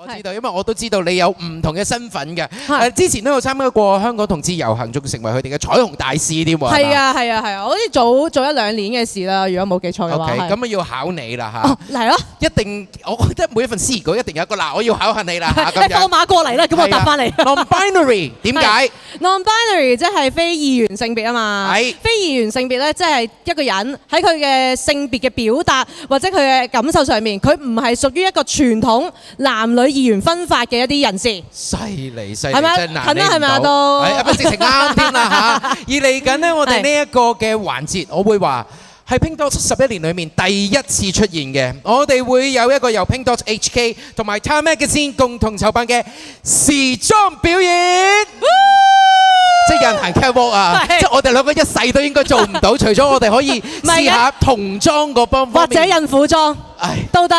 我知道，因為我都知道你有唔同嘅身份嘅。之前都有參加過香港同志遊行，仲成為佢哋嘅彩虹大使添喎。係啊，我好似早一兩年嘅事啦，如果冇記錯嘅話。OK，咁啊要考你啦嚇。嚟咯！一定，我覺得每一份詩稿一定有一個嗱，我要考下你啦嚇。你放馬過嚟啦，咁我答翻你。Non-binary 點解？Non-binary 即係非二元性別啊嘛。係。非二元性別咧，即係一個人喺佢嘅性別嘅表達或者佢嘅感受上面，佢唔係屬於一個傳統男女二元分法嘅一啲人士。犀利，真係咪？係難你唔到。係咪啊都？係啊，直情啱添啦嚇。而嚟緊呢，我哋呢一個嘅環節，我會話係 Pink Dot 11年裏面第一次出現嘅。我哋會有一個由 Pink Dot HK 同埋 Time Magazine 共同籌辦嘅時裝表演。即係有人行 catwalk 啊！即係我哋兩個一世都應該做唔到，除咗我哋可以試下童裝嗰方面，或者孕婦裝，都得。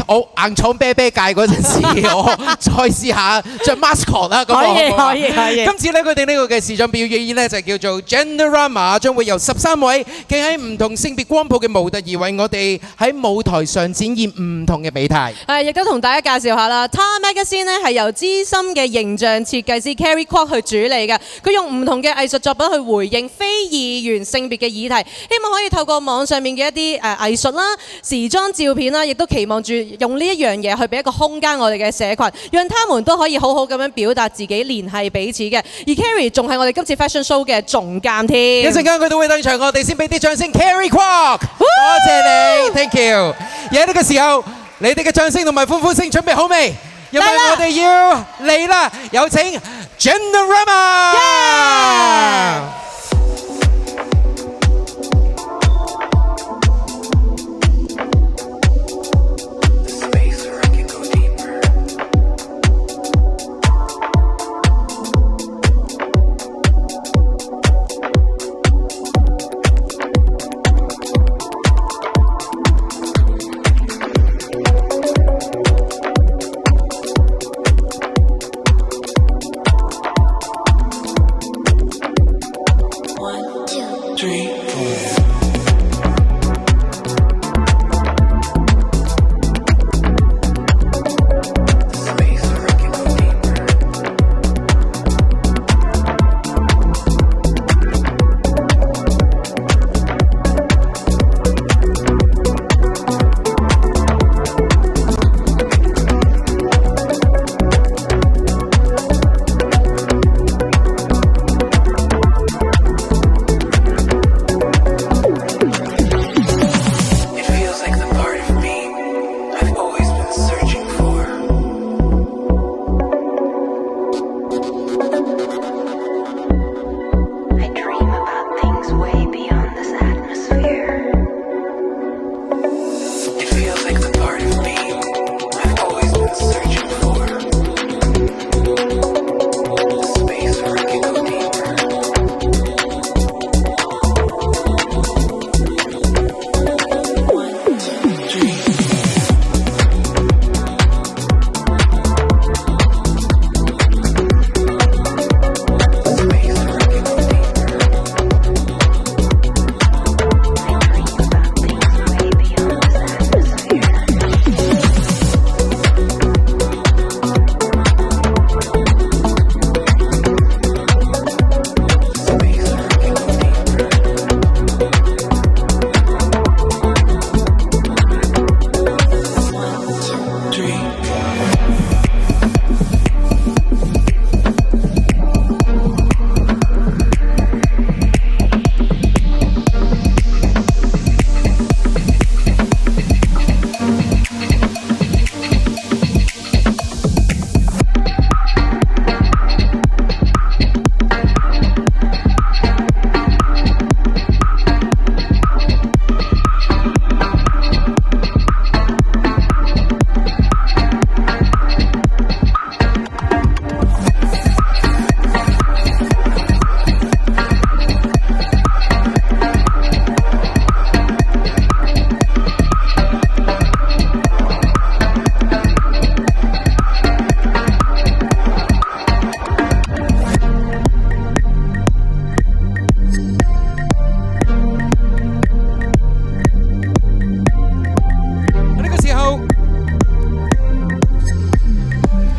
我硬闖啤啤界嗰陣時，我再試下着 mascot 啦。咁可以。今次咧，佢哋呢個嘅時裝表演咧就叫做 Genderama， 將會由13位企喺唔同性別光譜嘅模特兒為我哋喺舞台上展現唔同嘅美態。亦都同大家介紹下啦。Time Magazine 咧係由資深嘅形象設計師 Carrie Kwok 去主理嘅，佢用唔同嘅藝術作品去回應非二元性別嘅議題，希望可以透過網上面嘅一啲藝術啦、時裝照片啦，亦都期望住用呢一樣嘢去俾一個空間我哋嘅社群，讓他們都可以好好咁樣表達自己，聯繫彼此嘅。而 Carrie 仲係我哋今次 Fashion Show 嘅總監添。一陣間佢都會登場，我哋先俾啲掌聲 Carrie Kwok，多謝你 ，Thank you。而喺呢個時候，你哋嘅掌聲同埋歡呼聲準備好未？因為我哋要嚟啦，有請 Genderama。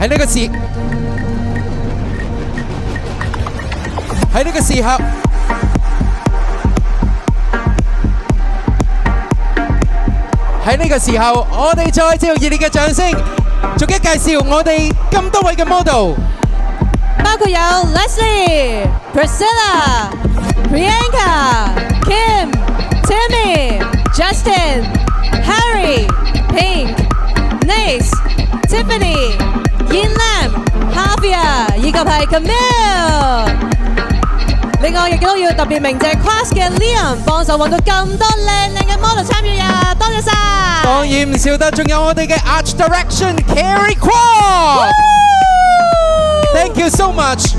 喺呢個時刻，我哋再次用熱烈嘅掌聲，逐一介紹我哋咁多位嘅 model， 包括有 Leslie、Priyanka、Kim、Tammy、Justin、Harry、Pink、Nice、Tiffany、Yin Lam、Javier，以及係 Camille。另外亦都要特別鳴謝 Class 嘅 Liam 幫手揾到咁多靚嘅 model 參與啊！多謝晒。當然唔少得，仲有我哋嘅 Art Direction Carrie Kwok。Thank you so much。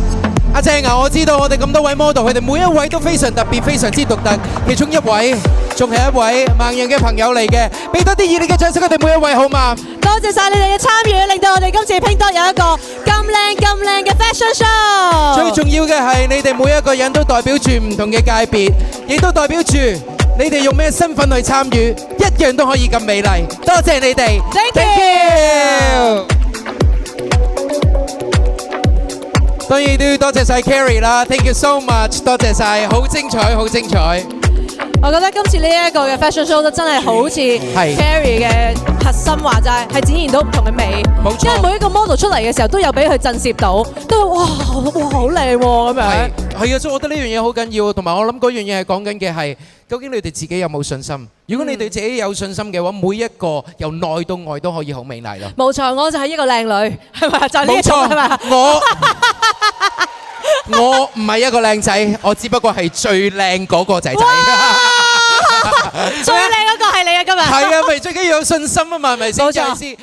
阿鄭啊，我知道我哋咁多位 model， 佢哋每一位都非常特別，非常之獨特。其中一位仲係一位盲人嘅朋友嚟嘅，俾多啲熱烈嘅掌聲，佢哋每一位好嘛？多謝晒你哋嘅參與，令到我哋今次 Pink Dot 有一個咁靚嘅 fashion show。最重要嘅係你哋每一個人都代表住唔同嘅界別，亦都代表住你哋用咩身份去參與，一樣都可以咁美麗。多謝你哋 ，Thank you。當然都要多謝晒 Carrie 啦 ，Thank you so much， 多謝晒，好精彩，好精彩。我覺得今次呢一個嘅 fashion show 都真係好似 Carrie 嘅核心話齋，係展現到唔同嘅美。冇錯，因為每一個 model 出嚟嘅時候都有俾佢震懾到，都哇好靚喎咁樣。係啊，所以我覺得呢樣嘢好緊要，同埋我諗嗰樣嘢係講緊嘅係，究竟你哋自己有冇信心？如果你對自己有信心嘅話，每一個由內到外都可以好美麗咯。冇錯，我就係一個靚女，係咪？就係呢一種係咪？我唔係一個靚仔，我只不過係最靚嗰個仔仔。最靚嗰個係你啊！今日係啊，咪最緊要有信心啊嘛，係咪先？冇錯。